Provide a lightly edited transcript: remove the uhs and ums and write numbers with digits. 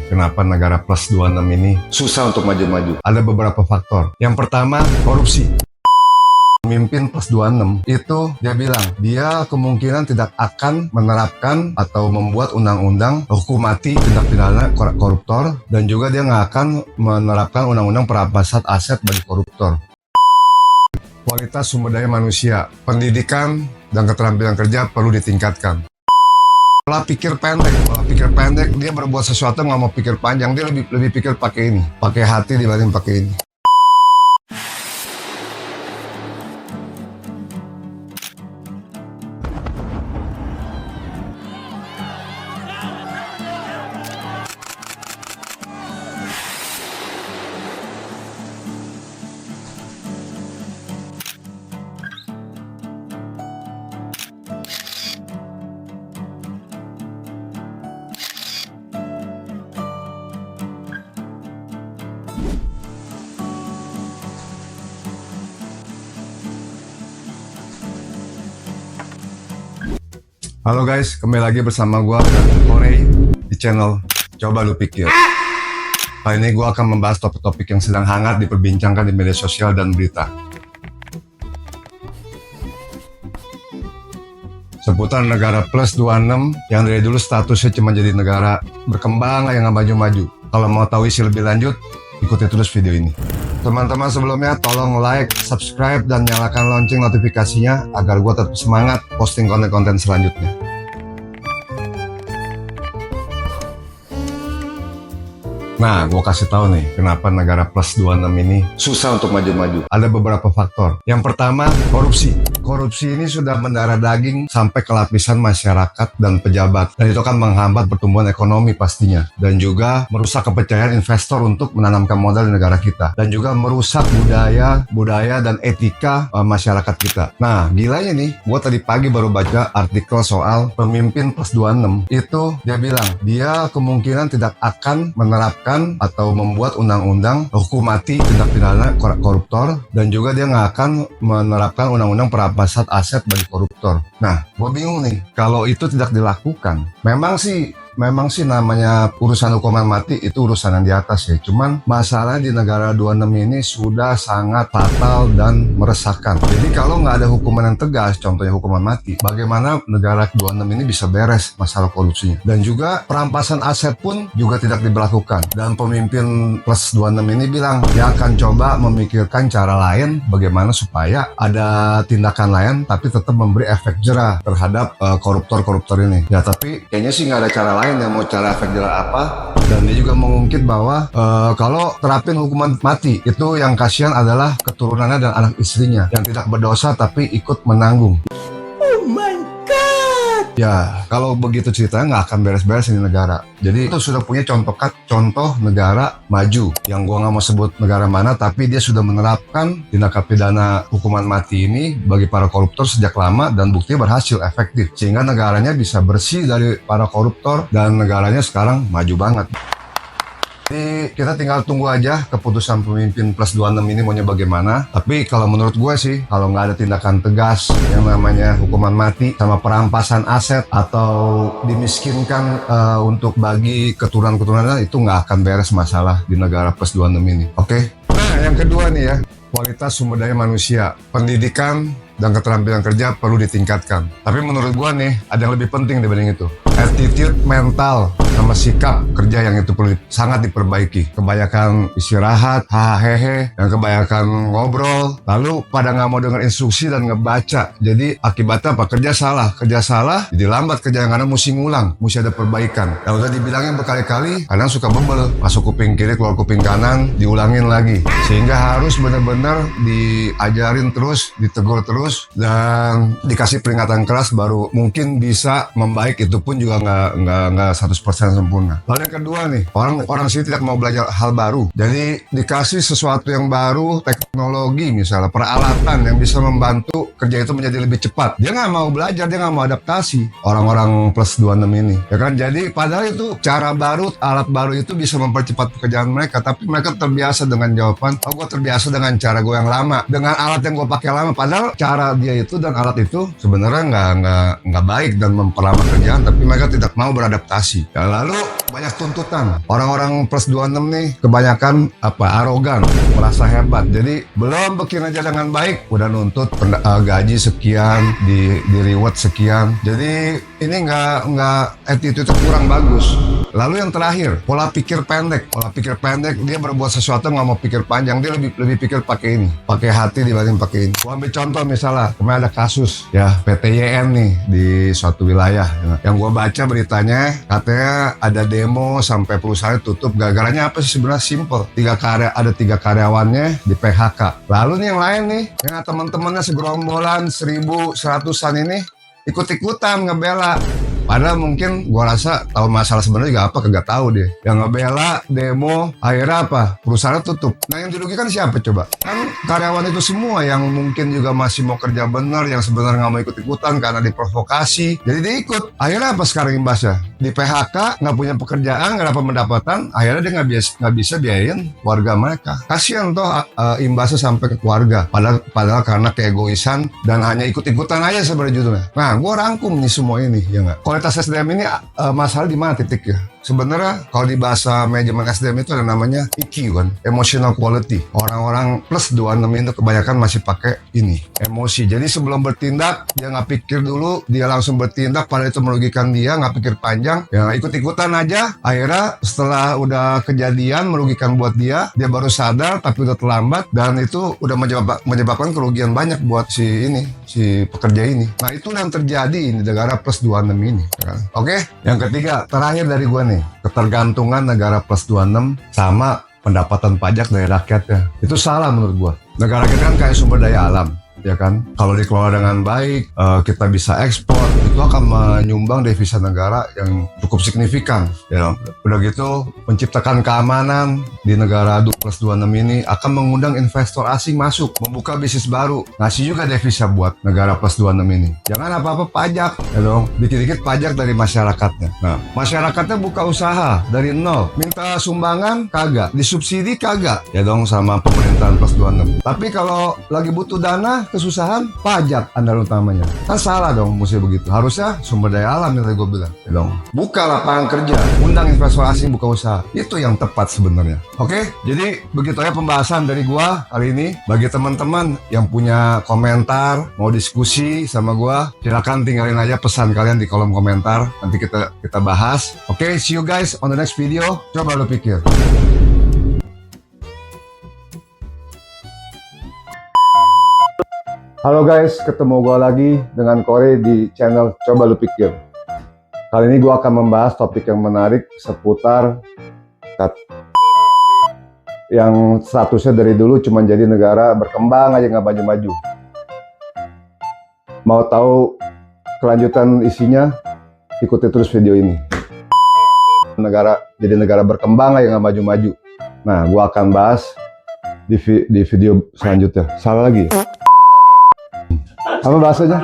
kenapa negara plus 26 ini susah untuk maju-maju. Ada beberapa faktor. Yang pertama, korupsi. Pemimpin plus 26 itu dia bilang dia kemungkinan tidak akan menerapkan atau membuat undang-undang hukum mati tindak pidana koruptor, dan juga dia nggak akan menerapkan undang-undang perampasan aset bagi koruptor. Kualitas sumber daya manusia, pendidikan dan keterampilan kerja perlu ditingkatkan. Pola pikir pendek, dia berbuat sesuatu nggak mau pikir panjang, dia lebih pikir pakai ini, pakai hati dibanding pakai ini. Halo guys, kembali lagi bersama gua Korey di channel Coba Lu Pikir. Kali ini gua akan membahas topik-topik yang sedang hangat diperbincangkan di media sosial dan berita. Seputar negara plus 26 yang dari dulu statusnya cuma jadi negara berkembang yang nggak maju-maju. Kalau mau tahu isi lebih lanjut, ikuti terus video ini. Teman-teman sebelumnya tolong like, subscribe, dan nyalakan lonceng notifikasinya agar gue tetap semangat posting konten-konten selanjutnya. Nah, gue kasih tahu nih kenapa negara plus 26 ini susah untuk maju-maju. Ada beberapa faktor. Yang pertama, korupsi. Korupsi ini sudah mendarah daging sampai ke lapisan masyarakat dan pejabat. Dan itu kan menghambat pertumbuhan ekonomi pastinya. Dan juga merusak kepercayaan investor untuk menanamkan modal di negara kita. Dan juga merusak budaya dan etika masyarakat kita. Nah, gilanya nih, gue tadi pagi baru baca artikel soal pemimpin plus 26. Itu dia bilang, dia kemungkinan tidak akan menerapkan atau membuat undang-undang hukum mati tindak pidana koruptor, dan juga dia nggak akan menerapkan undang-undang perampasan aset bagi koruptor. Nah, gue bingung nih, kalau itu tidak dilakukan, memang sih namanya urusan hukuman mati itu urusan yang di atas ya. Cuman masalah di negara 26 ini sudah sangat fatal dan meresahkan. Jadi kalau nggak ada hukuman yang tegas, contohnya hukuman mati, bagaimana negara 26 ini bisa beres masalah korupsinya? Dan juga perampasan aset pun juga tidak diberlakukan. Dan pemimpin plus 26 ini bilang dia akan coba memikirkan cara lain bagaimana supaya ada tindakan lain tapi tetap memberi efek jerah terhadap koruptor-koruptor ini. Ya tapi kayaknya sih nggak ada cara lain yang mau cara efek jerah apa. Dan dia juga mengungkit bahwa kalau terapin hukuman mati itu yang kasihan adalah keturunannya dan anak istrinya yang tidak berdosa tapi ikut menanggung. Oh my god. Ya kalau begitu ceritanya nggak akan beres-beres ini negara. Jadi itu sudah punya contoh negara maju yang gua nggak mau sebut negara mana, tapi dia sudah menerapkan tindak pidana hukuman mati ini bagi para koruptor sejak lama dan buktinya berhasil efektif sehingga negaranya bisa bersih dari para koruptor dan negaranya sekarang maju banget. Jadi kita tinggal tunggu aja keputusan pemimpin plus 26 ini maunya bagaimana. Tapi kalau menurut gue sih, kalau nggak ada tindakan tegas yang namanya hukuman mati sama perampasan aset atau dimiskinkan untuk bagi keturunan-keturunan, itu nggak akan beres masalah di negara plus 26 ini. Oke? Nah, yang kedua nih ya, kualitas sumber daya manusia, pendidikan dan keterampilan kerja perlu ditingkatkan. Tapi menurut gua nih, ada yang lebih penting dibanding itu. Attitude, mental, sama sikap kerja yang itu perlu sangat diperbaiki. Kebanyakan istirahat, hahehe, yang kebanyakan ngobrol, lalu pada nggak mau dengar instruksi dan ngebaca. Jadi akibatnya apa? Kerja salah, jadi lambat kerja, karena mesti ngulang, mesti ada perbaikan. Yang udah dibilangin berkali-kali, kadang suka bebel, masuk kuping kiri, keluar kuping kanan, diulangin lagi. Sehingga harus benar-benar diajarin terus, ditegur terus, dan dikasih peringatan keras baru mungkin bisa membaik. Itu pun juga nggak 100% sempurna. Lalu yang kedua nih, orang sini tidak mau belajar hal baru. Jadi dikasih sesuatu yang baru, teknologi misalnya, peralatan yang bisa membantu kerja itu menjadi lebih cepat. Dia nggak mau belajar, dia nggak mau adaptasi. Orang-orang plus 26 ini, ya kan? Jadi padahal itu cara baru, alat baru itu bisa mempercepat pekerjaan mereka, tapi mereka terbiasa dengan jawaban, oh gue terbiasa dengan cara gue yang lama, dengan alat yang gue pakai lama. Padahal cara dia itu dan alat itu sebenarnya nggak baik dan memperlama kerjaan, tapi mereka tidak mau beradaptasi. Ya, Lalu banyak tuntutan. Orang-orang plus 26 nih kebanyakan arogan, merasa hebat. Jadi belum bekerja dengan baik udah nuntut gaji sekian, di reward sekian. Jadi ini nggak attitude kurang bagus. Lalu yang terakhir, pola pikir pendek. Pola pikir pendek, dia berbuat sesuatu nggak mau pikir panjang, dia lebih pikir pakai ini, pakai hati dibanding pakai ini. Gua ambil contoh misalnya, kemarin ada kasus ya PTYM nih di suatu wilayah. Yang gua baca beritanya, katanya ada demo sampai perusahaan tutup. Gara-garanya apa sih sebenarnya? Simple. Ada 3 karyawannya di PHK. Lalu nih yang lain nih, yang teman-temannya segerombolan 1.100-an ini ikut-ikutan ngebela. Padahal mungkin gua rasa tahu masalah sebenarnya juga apa kagak tahu deh. Yang ngebela demo akhirnya apa? Perusahaan tutup. Nah yang dirugikan siapa coba? Kan karyawan itu semua yang mungkin juga masih mau kerja bener, yang sebenarnya nggak mau ikut-ikutan karena diprovokasi. Jadi dia ikut. Akhirnya apa sekarang imbasnya? Di PHK, nggak punya pekerjaan, nggak dapat pendapatan. Akhirnya dia nggak bisa biayain keluarga mereka. Kasihan toh imbasnya sampai ke keluarga. Padahal karena keegoisan dan hanya ikut-ikutan aja sebenarnya judulnya. Nah gua rangkum nih semua ini ya nggak? Kualitas SDM ini masalah di mana titiknya? Sebenarnya kalau di bahasa manajemen SDM itu ada namanya EQ kan, emotional quality. Orang-orang plus 26 itu kebanyakan masih pakai ini, emosi. Jadi sebelum bertindak dia nggak pikir dulu, dia langsung bertindak. Padahal itu merugikan dia, nggak pikir panjang, ya ikut-ikutan aja. Akhirnya setelah udah kejadian merugikan buat dia baru sadar tapi udah terlambat dan itu udah menyebabkan kerugian banyak buat si pekerja ini. Nah itu yang terjadi di negara plus 26 ini. Ya. Oke, yang ketiga terakhir dari gua nih, ketergantungan negara plus 26 sama pendapatan pajak dari rakyatnya. Itu salah menurut gua. Negara kita kan kayak sumber daya alam, ya kan? Kalau dikelola dengan baik, kita bisa ekspor, itu akan menyumbang devisa negara yang cukup signifikan. Ya, udah gitu menciptakan keamanan di negara plus 26 ini, akan mengundang investor asing masuk, membuka bisnis baru, ngasih juga devisa buat negara plus 26 ini. Jangan apa-apa pajak, ya dong. Dikit-dikit pajak dari masyarakatnya. Nah, masyarakatnya buka usaha dari nol, minta sumbangan kagak, disubsidi kagak, ya dong sama pemerintahan plus 26. Tapi kalau lagi butuh dana, kesusahan, pajak andal utamanya. Kan salah dong, mesti begitu. Harusnya sumber daya alam yang tadi gue bilang. Ya dong. Buka lapangan kerja, undang investor asing buka usaha. Itu yang tepat sebenarnya. Oke, jadi begitu aja pembahasan dari gua kali ini. Bagi teman-teman yang punya komentar, mau diskusi sama gua, silakan tinggalin aja pesan kalian di kolom komentar. Nanti kita bahas. Oke, see you guys on the next video. Coba lo pikir. Halo guys, ketemu gue lagi dengan Kory di channel Coba Lu Pikir. Kali ini gue akan membahas topik yang menarik seputar yang statusnya dari dulu cuma jadi negara berkembang aja nggak maju-maju. Mau tahu kelanjutan isinya? Ikuti terus video ini. Jadi negara berkembang aja nggak maju-maju. Nah, gue akan bahas di video selanjutnya. Salah lagi. Apa bahasanya?